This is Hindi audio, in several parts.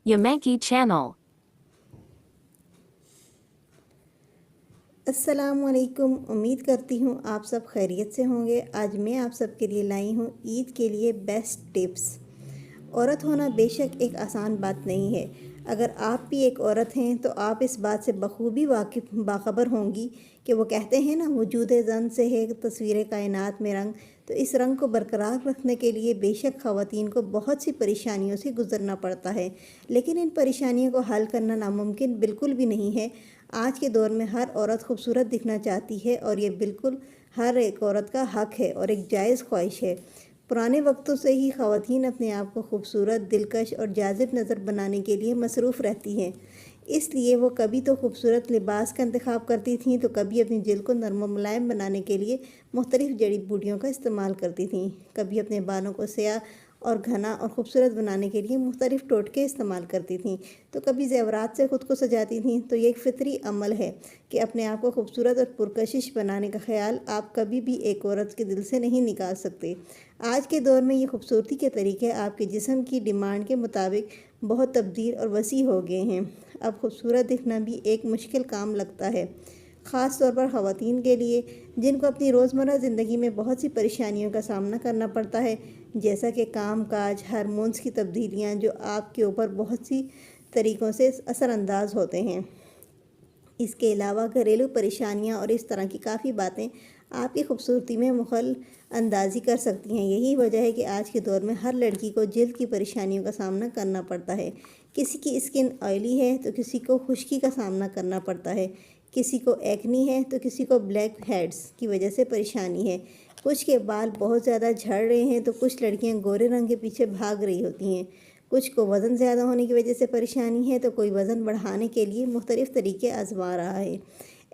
Yameki Channel। अस्सलामुअलैकुम। उम्मीद करती हूँ आप सब खैरियत से होंगे। आज मैं आप सब के लिए लाई हूँ ईद के लिए बेस्ट टिप्स। औरत होना बेशक एक आसान बात नहीं है। अगर आप भी एक औरत हैं तो आप इस बात से बखूबी वाकिफ बाखबर होंगी कि वो कहते हैं ना, वजूद ज़न से है तस्वीर कायनात में रंग। तो इस रंग को बरकरार रखने के लिए बेशक ख़वातीन को बहुत सी परेशानियों से गुज़रना पड़ता है, लेकिन इन परेशानियों को हल करना नामुमकिन बिल्कुल भी नहीं है। आज के दौर में हर औरत खूबसूरत दिखना चाहती है और ये बिल्कुल हर एक औरत का हक़ है और एक जायज़ ख्वाहिश है। पुराने वक्तों से ही ख़वातीन अपने आप को खूबसूरत, दिलकश और जाज़िब नज़र बनाने के लिए मसरूफ़ रहती हैं। इसलिए वो कभी तो खूबसूरत लिबास का इंतखाब करती थीं, तो कभी अपनी जिल्द को नरम मुलायम बनाने के लिए मुख्तलिफ़ जड़ी बूटियों का इस्तेमाल करती थीं, कभी अपने बालों को स्याह और घना और ख़ूबसूरत बनाने के लिए मुख्तलिफ़ टोटके इस्तेमाल करती थीं, तो कभी ज़ेवरात से ख़ुद को सजाती थीं। तो ये एक फ़ितरी अमल है कि अपने आप को खूबसूरत और पुरकशिश बनाने का ख्याल आप कभी भी एक औरत के दिल से नहीं निकाल सकते। आज के दौर में ये खूबसूरती के तरीके आपके जिस्म की डिमांड के मुताबिक बहुत तब्दील और वसी हो गए हैं। अब खूबसूरत दिखना भी एक मुश्किल काम लगता है, ख़ास तौर पर ख़वातीन के लिए, जिनको अपनी रोज़मर्रा ज़िंदगी में बहुत सी परेशानियों का सामना करना पड़ता है, जैसा कि काम काज, हार्मोन्स की तब्दीलियाँ जो आपके ऊपर बहुत सी तरीक़ों से असरअंदाज होते हैं। इसके अलावा घरेलू परेशानियाँ और इस तरह की काफ़ी बातें आपकी खूबसूरती में मुखल अंदाजी कर सकती हैं। यही वजह है कि आज के दौर में हर लड़की को जिल्द की परेशानियों का सामना करना पड़ता है। किसी की स्किन ऑयली है तो किसी को खुश्की का सामना करना पड़ता है, किसी को एक्नी है तो किसी को ब्लैक हेड्स की वजह से परेशानी है, कुछ के बाल बहुत ज़्यादा झड़ रहे हैं तो कुछ लड़कियां गोरे रंग के पीछे भाग रही होती हैं, कुछ को वज़न ज़्यादा होने की वजह से परेशानी है तो कोई वज़न बढ़ाने के लिए मुख्तलिफ़ तरीके आजमा रहा है।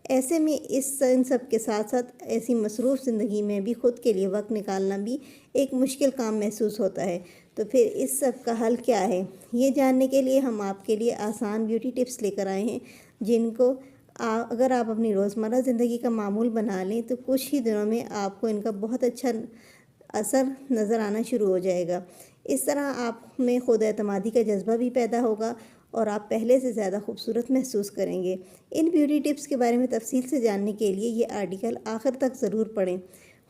ऐसे में इन सब के साथ साथ ऐसी मसरूफ़ ज़िंदगी में भी ख़ुद के लिए वक्त निकालना भी एक मुश्किल काम महसूस होता है। तो फिर इस सब का हल क्या है, ये जानने के लिए हम आपके लिए आसान ब्यूटी टिप्स लेकर आए हैं, जिनको अगर आप अपनी रोज़मर्रा ज़िंदगी का मामूल बना लें तो कुछ ही दिनों में आपको इनका बहुत अच्छा असर नज़र आना शुरू हो जाएगा। इस तरह आप में खुद एतमादी का जज्बा भी पैदा होगा और आप पहले से ज़्यादा खूबसूरत महसूस करेंगे। इन ब्यूटी टिप्स के बारे में तफसील से जानने के लिए ये आर्टिकल आखिर तक ज़रूर पढ़ें।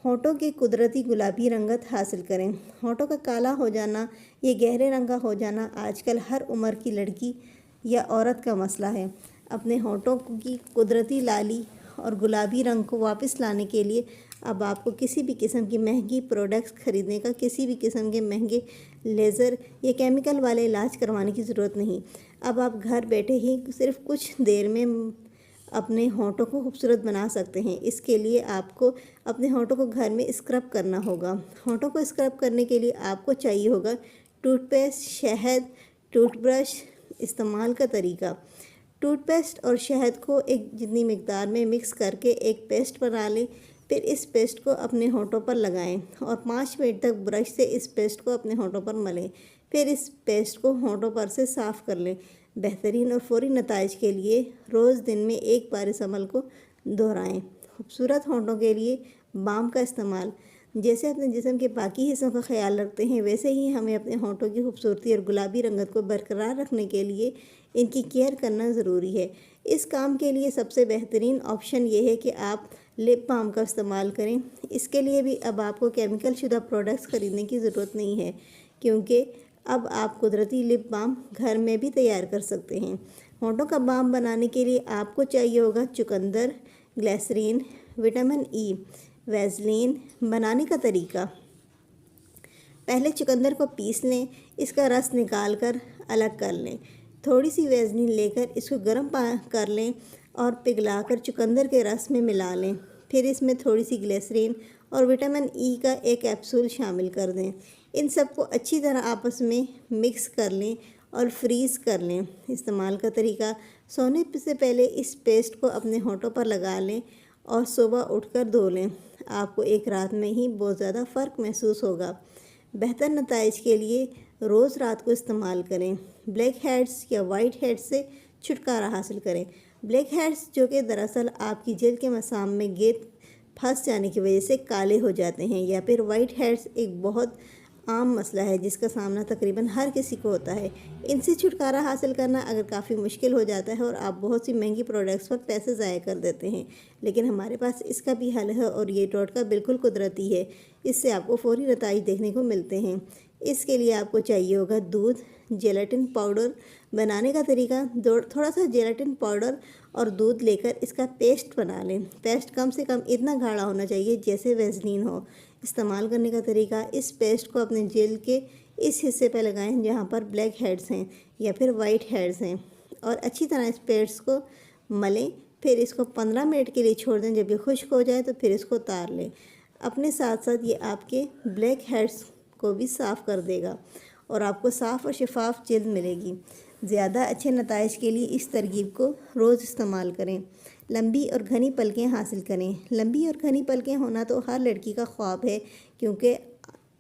होठों की कुदरती गुलाबी रंगत हासिल करें। होठों का काला हो जाना या गहरे रंग का हो जाना आजकल हर उम्र की लड़की या औरत का मसला है। अपने होठों की कुदरती लाली और गुलाबी रंग को वापस लाने के लिए अब आपको किसी भी किस्म की महंगी प्रोडक्ट्स ख़रीदने का, किसी भी किस्म के महंगे लेज़र या केमिकल वाले इलाज करवाने की ज़रूरत नहीं। अब आप घर बैठे ही सिर्फ कुछ देर में अपने होठों को खूबसूरत बना सकते हैं। इसके लिए आपको अपने होठों को घर में स्क्रब करना होगा। होठों को स्क्रब करने के लिए आपको चाहिए होगा टूथपेस्ट, शहद, टूथब्रश। इस्तेमाल का तरीका: टूथपेस्ट और शहद को एक जितनी मिकदार में मिक्स करके एक पेस्ट बना लें। फिर इस पेस्ट को अपने होठों पर लगाएं और 5 मिनट तक ब्रश से इस पेस्ट को अपने होठों पर मलें। फिर इस पेस्ट को होठों पर से साफ़ कर लें। बेहतरीन और फौरी नताइज के लिए रोज़ दिन में एक बार इस अमल को दोहराएं। खूबसूरत होठों के लिए बाम का इस्तेमाल: जैसे अपने जिस्म के बाकी हिस्सों का ख्याल रखते हैं, वैसे ही हमें अपने होठों की खूबसूरती और गुलाबी रंगत को बरकरार रखने के लिए इनकी केयर करना ज़रूरी है। इस काम के लिए सबसे बेहतरीन ऑप्शन ये है कि आप लिप बाम का इस्तेमाल करें। इसके लिए भी अब आपको केमिकल शुदा प्रोडक्ट्स ख़रीदने की ज़रूरत नहीं है, क्योंकि अब आप कुदरती लिप बाम घर में भी तैयार कर सकते हैं। होठों का बाम बनाने के लिए आपको चाहिए होगा चुकंदर, ग्लिसरीन, विटामिन ई, वैसलीन। बनाने का तरीका: पहले चुकंदर को पीस लें, इसका रस निकाल कर अलग कर लें। थोड़ी सी वैसलीन लेकर इसको गर्म कर लें और पिघलाकर चुकंदर के रस में मिला लें। फिर इसमें थोड़ी सी ग्लिसरीन और विटामिन ई का एक कैप्सूल शामिल कर दें। इन सब को अच्छी तरह आपस में मिक्स कर लें और फ्रीज़ कर लें। इस्तेमाल का तरीका: सोने से पहले इस पेस्ट को अपने होठों पर लगा लें और सुबह उठकर धो लें। आपको एक रात में ही बहुत ज़्यादा फ़र्क महसूस होगा। बेहतर नताइज के लिए रोज़ रात को इस्तेमाल करें। ब्लैक हेड्स या वाइट हेड्स से छुटकारा हासिल करें। ब्लैक हेड्स जो कि दरअसल आपकी जिल्द के मसाम में गेंद फंस जाने की वजह से काले हो जाते हैं, या फिर वाइट हेड्स एक बहुत आम मसला है जिसका सामना तकरीबन हर किसी को होता है। इनसे छुटकारा हासिल करना अगर काफ़ी मुश्किल हो जाता है और आप बहुत सी महंगी प्रोडक्ट्स पर पैसे ज़ाया कर देते हैं, लेकिन हमारे पास इसका भी हल है और ये टोटका बिल्कुल कुदरती है। इससे आपको फ़ौरी नताइज देखने को मिलते हैं। इसके लिए आपको चाहिए होगा दूध, जेलेटिन पाउडर। बनाने का तरीका, थोड़ा सा जेलेटिन पाउडर और दूध लेकर इसका पेस्ट बना लें। पेस्ट कम से कम इतना गाढ़ा होना चाहिए जैसे वेज़लीन हो। इस्तेमाल करने का तरीका, इस पेस्ट को अपने जेल के इस हिस्से पर लगाएं जहां पर ब्लैक हेड्स हैं या फिर वाइट हेड्स हैं और अच्छी तरह इस पेस्ट को मलें। फिर इसको 15 मिनट के लिए छोड़ दें। जब ये खुश्क हो जाए तो फिर इसको उतार लें। अपने साथ साथ ये आपके ब्लैक हेड्स को भी साफ़ कर देगा और आपको साफ़ और शफाफ जल्द मिलेगी। ज़्यादा अच्छे नताइज के लिए इस तरकीब को रोज़ इस्तेमाल करें। लंबी और घनी पलकें हासिल करें। लंबी और घनी पलकें होना तो हर लड़की का ख्वाब है, क्योंकि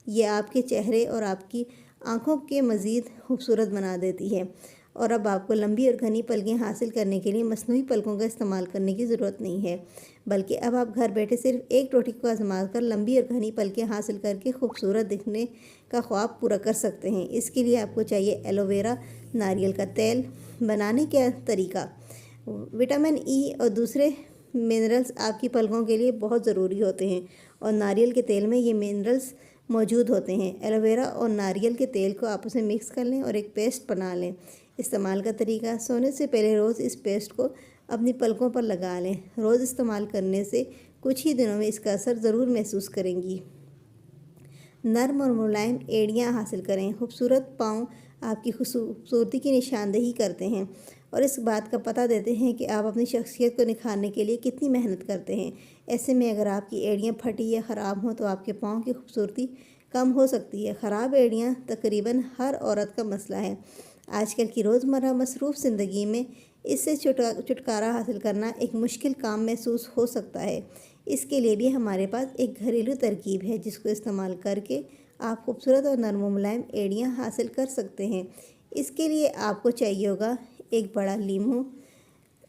ये आपके चेहरे और आपकी आँखों के मज़ीद खूबसूरत बना देती है। और अब आपको लंबी और घनी पलकें हासिल करने के लिए मसनूई पलकों का इस्तेमाल करने की ज़रूरत नहीं है, बल्कि अब आप घर बैठे सिर्फ एक टोटके को आजमा कर लंबी और घनी पलकें हासिल करके खूबसूरत दिखने का ख्वाब पूरा कर सकते हैं। इसके लिए आपको चाहिए एलोवेरा, नारियल का तेल। बनाने का तरीका, विटामिन ई और दूसरे मिनरल्स आपकी पलकों के लिए बहुत ज़रूरी होते हैं और नारियल के तेल में ये मिनरल्स मौजूद होते हैं। एलोवेरा और नारियल के तेल को आपस में मिक्स कर लें और एक पेस्ट बना लें। इस्तेमाल का तरीका, सोने से पहले रोज़ इस पेस्ट को अपनी पलकों पर लगा लें। रोज़ इस्तेमाल करने से कुछ ही दिनों में इसका असर ज़रूर महसूस करेंगी। नर्म और मुलायम एड़ियाँ हासिल करें। खूबसूरत पाँव आपकी खूबसूरती की निशानदेही करते हैं और इस बात का पता देते हैं कि आप अपनी शख्सियत को निखारने के लिए कितनी मेहनत करते हैं। ऐसे में अगर आपकी एड़ियाँ फटी या ख़राब हों तो आपके पाँव की खूबसूरती कम हो सकती है। ख़राब एड़ियाँ तकरीबन हर औरत का मसला है। आजकल की रोज़मर्रा मसरूफ़ ज़िंदगी में इससे छुटकारा हासिल करना एक मुश्किल काम महसूस हो सकता है। इसके लिए भी हमारे पास एक घरेलू तरकीब है जिसको इस्तेमाल करके आप खूबसूरत और नरम व मुलायम एड़ियाँ हासिल कर सकते हैं। इसके लिए आपको चाहिए होगा एक बड़ा लीमू,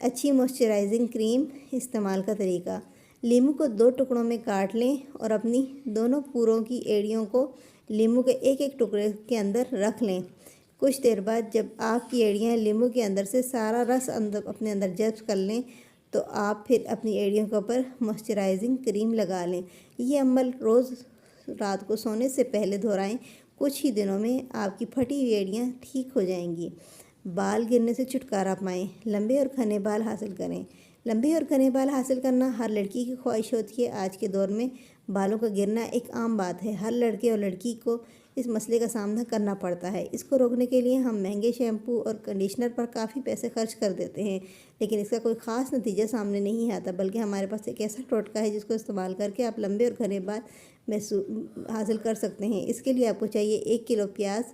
अच्छी मॉइस्चराइजिंग क्रीम। इस्तेमाल का तरीका, लीमू को 2 टुकड़ों में काट लें और अपनी दोनों पूरों की एड़ियों को लीमू के एक एक टुकड़े के अंदर रख लें। कुछ देर बाद जब आपकी एड़ियाँ लीमू के अंदर से सारा रस अपने अंदर जज़्ब कर लें तो आप फिर अपनी एड़ियों के ऊपर मॉइस्चराइजिंग क्रीम लगा लें। ये अमल रोज़ रात को सोने से पहले दोहराएं। कुछ ही दिनों में आपकी फटी हुई एड़ियाँ ठीक हो जाएंगी। बाल गिरने से छुटकारा पाएँ। लंबे और घने बाल हासिल करें। लंबे और घने बाल हासिल करना हर लड़की की ख्वाहिश होती है। आज के दौर में बालों का गिरना एक आम बात है। हर लड़के और लड़की को इस मसले का सामना करना पड़ता है। इसको रोकने के लिए हम महंगे शैम्पू और कंडीशनर पर काफ़ी पैसे खर्च कर देते हैं, लेकिन इसका कोई ख़ास नतीजा सामने नहीं आता। बल्कि हमारे पास एक ऐसा टोटका है जिसको इस्तेमाल करके आप लंबे और घने बाल हासिल कर सकते हैं। इसके लिए आपको चाहिए 1 किलो प्याज।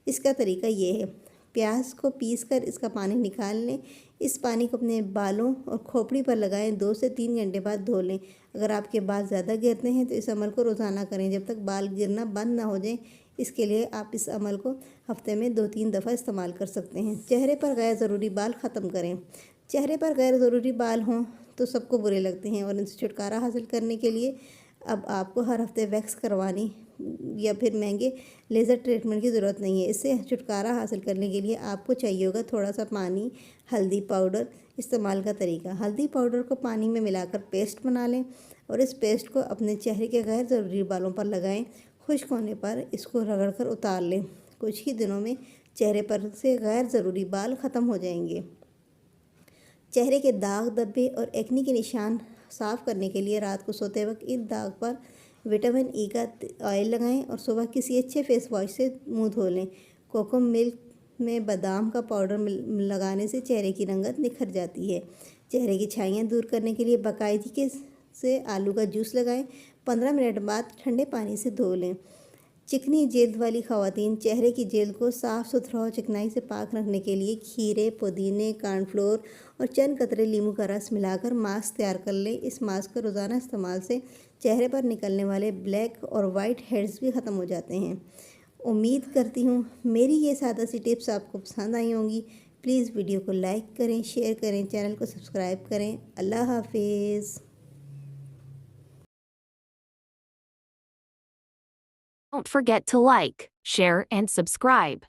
इसका तरीका ये है, प्याज को पीस कर इसका पानी निकाल लें। इस पानी को अपने बालों और खोपड़ी पर लगाएं। 2 से 3 घंटे बाद धो लें। अगर आपके बाल ज़्यादा गिरते हैं तो इस अमल को रोज़ाना करें जब तक बाल गिरना बंद ना हो जाए। इसके लिए आप इस अमल को हफ्ते में 2-3 दफ़ा इस्तेमाल कर सकते हैं। चेहरे पर गैर ज़रूरी बाल ख़त्म करें। चेहरे पर गैर ज़रूरी बाल हों तो सबको बुरे लगते हैं और इनसे छुटकारा हासिल करने के लिए अब आपको हर हफ्ते वैक्स करवानी या फिर महंगे लेज़र ट्रीटमेंट की ज़रूरत नहीं है। इससे छुटकारा हासिल करने के लिए आपको चाहिए होगा थोड़ा सा पानी, हल्दी पाउडर। इस्तेमाल का तरीका, हल्दी पाउडर को पानी में मिलाकर पेस्ट बना लें और इस पेस्ट को अपने चेहरे के गैर ज़रूरी बालों पर लगाएं। खुश्क होने पर इसको रगड़कर उतार लें। कुछ ही दिनों में चेहरे पर से गैर ज़रूरी बाल ख़त्म हो जाएंगे। चेहरे के दाग, धब्बे और एक्ने के निशान साफ़ करने के लिए रात को सोते वक्त इन दाग पर विटामिन ई का ऑयल लगाएं और सुबह किसी अच्छे फेस वॉश से मुंह धो लें। कोकोम मिल्क में बादाम का पाउडर लगाने से चेहरे की रंगत निखर जाती है। चेहरे की छाइयाँ दूर करने के लिए बाकायदगी से आलू का जूस लगाएं। 15 मिनट बाद ठंडे पानी से धो लें। चिकनी जल्द वाली ख़वातीन चेहरे की जल्द को साफ़ सुथरा और चिकनाई से पाक रखने के लिए खीरे, पुदीने, कॉर्नफ्लोर और चंद कतरे लीमू का रस मिलाकर मास्क तैयार कर लें। इस मास्क का रोज़ाना इस्तेमाल से चेहरे पर निकलने वाले ब्लैक और वाइट हेड्स भी ख़त्म हो जाते हैं। उम्मीद करती हूँ मेरी ये सादा सी टिप्स आपको पसंद आई होंगी। प्लीज़ वीडियो को लाइक करें, शेयर करें, चैनल को सब्सक्राइब करें। अल्लाह हाफिज़। Don't forget to like, share, and subscribe.